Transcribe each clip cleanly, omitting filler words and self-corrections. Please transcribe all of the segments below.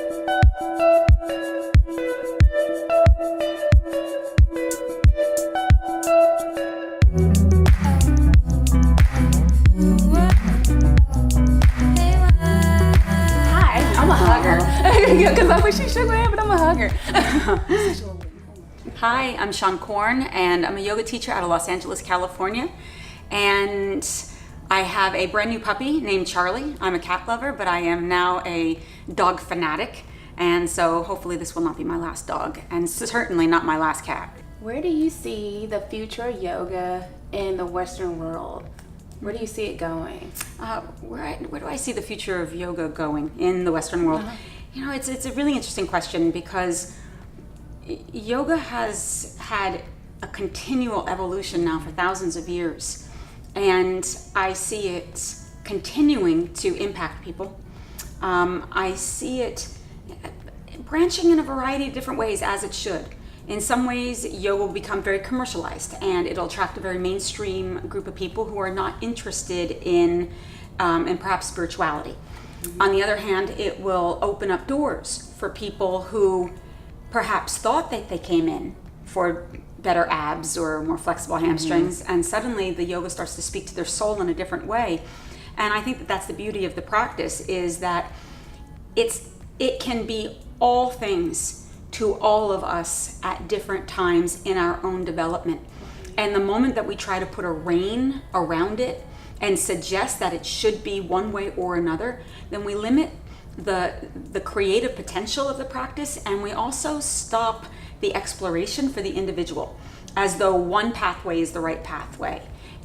Because I wish she shook my hand, but I'm a hugger. Hi, I'm Seane Corn, and I'm a yoga teacher out of Los Angeles, California. And I have a brand new puppy named Charlie. I'm a cat lover, but I am now a dog fanatic. And so hopefully this will not be my last dog, and certainly not my last cat. Where do you see the future of yoga in the Western world? Where do you see it going? Where do I see the future of yoga going in the Western world? You know, it's a really interesting question, because yoga has had a continual evolution now for thousands of years, and I see it continuing to impact people. I see it branching in a variety of different ways, as it should. In some ways, yoga will become very commercialized, and it'll attract a very mainstream group of people who are not interested in perhaps spirituality. On the other hand, it will open up doors for people who perhaps thought that they came in for better abs or more flexible hamstrings, and suddenly the yoga starts to speak to their soul in a different way. And I think that that's the beauty of the practice, is that it can be all things to all of us at different times in our own development. And the moment that we try to put a rein around it and suggest that it should be one way or another, then we limit the creative potential of the practice, and we also stop the exploration for the individual, as though one pathway is the right pathway.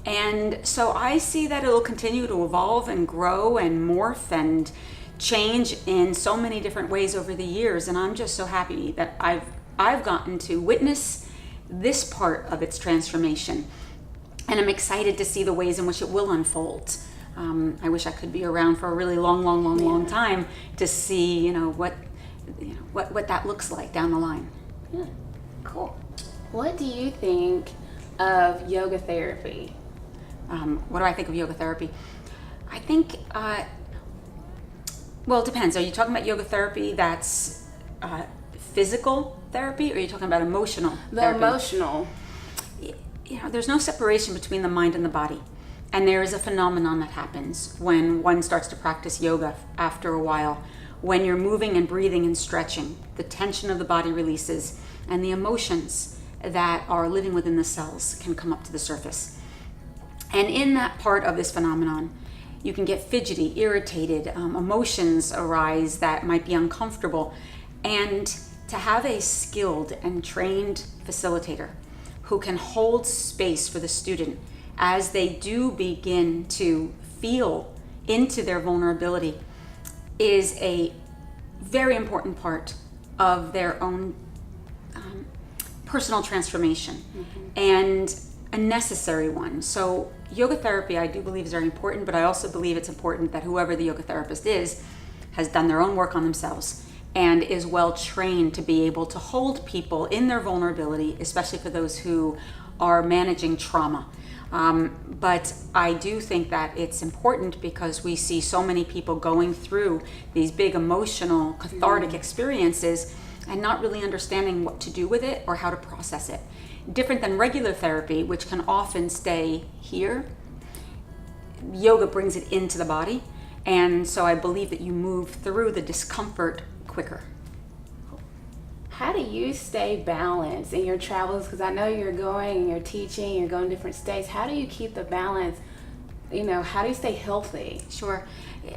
And so I see that it'll continue to evolve and grow and morph and change in so many different ways over the years, and I'm just so happy that I've gotten to witness this part of its transformation, and I'm excited to see the ways in which it will unfold. I wish I could be around for a really long time to see what that looks like down the line. Yeah. Cool. What do you think of yoga therapy? What do I think of yoga therapy? I think well, it depends. Are you talking about yoga therapy that's physical therapy, or are you talking about emotional therapy? The emotional. There's no separation between the mind and the body. And there is a phenomenon that happens when one starts to practice yoga after a while. When you're moving and breathing and stretching, the tension of the body releases, and the emotions that are living within the cells can come up to the surface. And in that part of this phenomenon, you can get fidgety, irritated, emotions arise that might be uncomfortable. And to have a skilled and trained facilitator who can hold space for the student as they do begin to feel into their vulnerability is a very important part of their own personal transformation, and a necessary one. So yoga therapy, I do believe, is very important, but I also believe it's important that whoever the yoga therapist is has done their own work on themselves and is well trained to be able to hold people in their vulnerability, especially for those who are managing trauma. But I do think that it's important, because we see so many people going through these big emotional, cathartic experiences and not really understanding what to do with it or how to process it. Different than regular therapy, which can often stay here, yoga brings it into the body. And so I believe that you move through the discomfort quicker. How do you stay balanced in your travels? Because I know you're going and you're teaching, you're going to different states. How do you keep the balance? How do you stay healthy? Sure.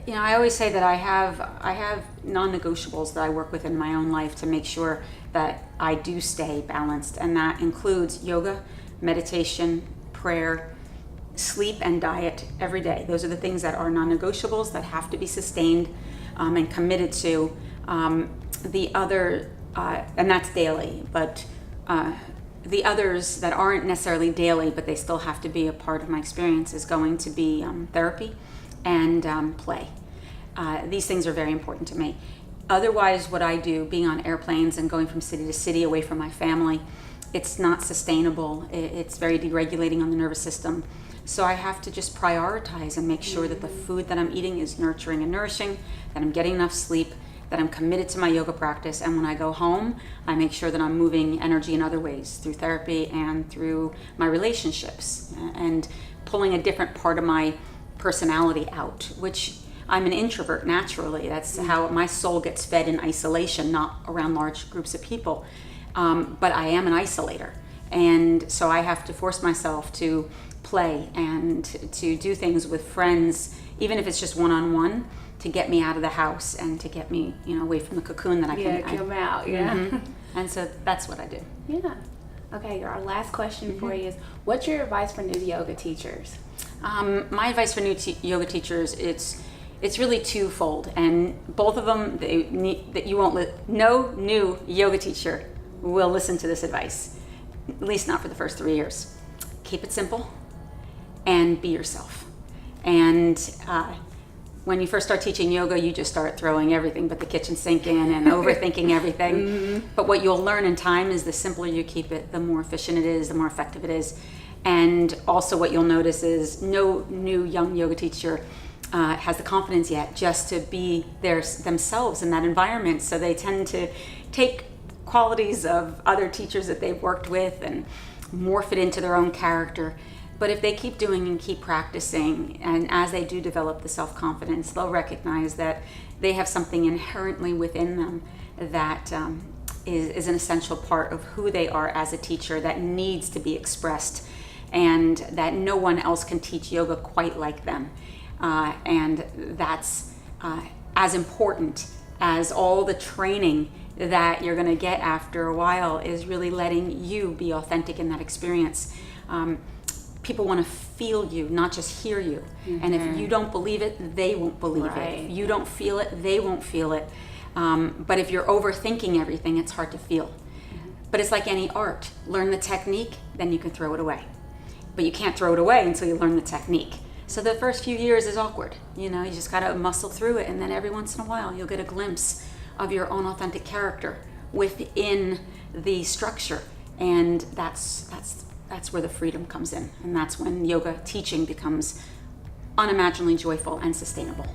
I always say that I have non-negotiables that I work with in my own life to make sure that I do stay balanced. And that includes yoga, meditation, prayer, sleep, and diet every day. Those are the things that are non-negotiables that have to be sustained and committed to. The other, and that's daily, but the others that aren't necessarily daily, but they still have to be a part of my experience, is going to be therapy and play. These things are very important to me. Otherwise, what I do, being on airplanes and going from city to city away from my family, it's not sustainable. It's very deregulating on the nervous system. So I have to just prioritize and make sure that the food that I'm eating is nurturing and nourishing, that I'm getting enough sleep, that I'm committed to my yoga practice, and when I go home, I make sure that I'm moving energy in other ways through therapy and through my relationships, and pulling a different part of my personality out, which I'm an introvert naturally. That's how my soul gets fed in isolation, not around large groups of people. But I am an isolator. And so I have to force myself to play and to do things with friends, even if it's just one-on-one, to get me out of the house and to get me, away from the cocoon that I can. Come out. Yeah. Mm-hmm. And so that's what I do. Yeah. Okay. Our last question for you is, what's your advice for new yoga teachers? My advice for new yoga teachers, it's really twofold, and both of them no new yoga teacher will listen to this advice, at least not for the first 3 years. Keep it simple and be yourself. And when you first start teaching yoga, you just start throwing everything but the kitchen sink in and overthinking everything. Mm-hmm. But what you'll learn in time is the simpler you keep it, the more efficient it is, the more effective it is. And also what you'll notice is no new young yoga teacher has the confidence yet just to be themselves in that environment. So they tend to take qualities of other teachers that they've worked with and morph it into their own character. But if they keep doing and keep practicing, and as they do develop the self-confidence, they'll recognize that they have something inherently within them that is an essential part of who they are as a teacher that needs to be expressed, and that no one else can teach yoga quite like them. And that's as important as all the training that you're going to get after a while, is really letting you be authentic in that experience. People want to feel you, not just hear you. Mm-hmm. And if you don't believe it, they won't believe it. If you don't feel it, they won't feel it. But if you're overthinking everything, it's hard to feel. Mm-hmm. But it's like any art. Learn the technique, then you can throw it away. But you can't throw it away until you learn the technique. So the first few years is awkward. You just got to muscle through it, and then every once in a while you'll get a glimpse of your own authentic character within the structure, and that's where the freedom comes in, and that's when yoga teaching becomes unimaginably joyful and sustainable.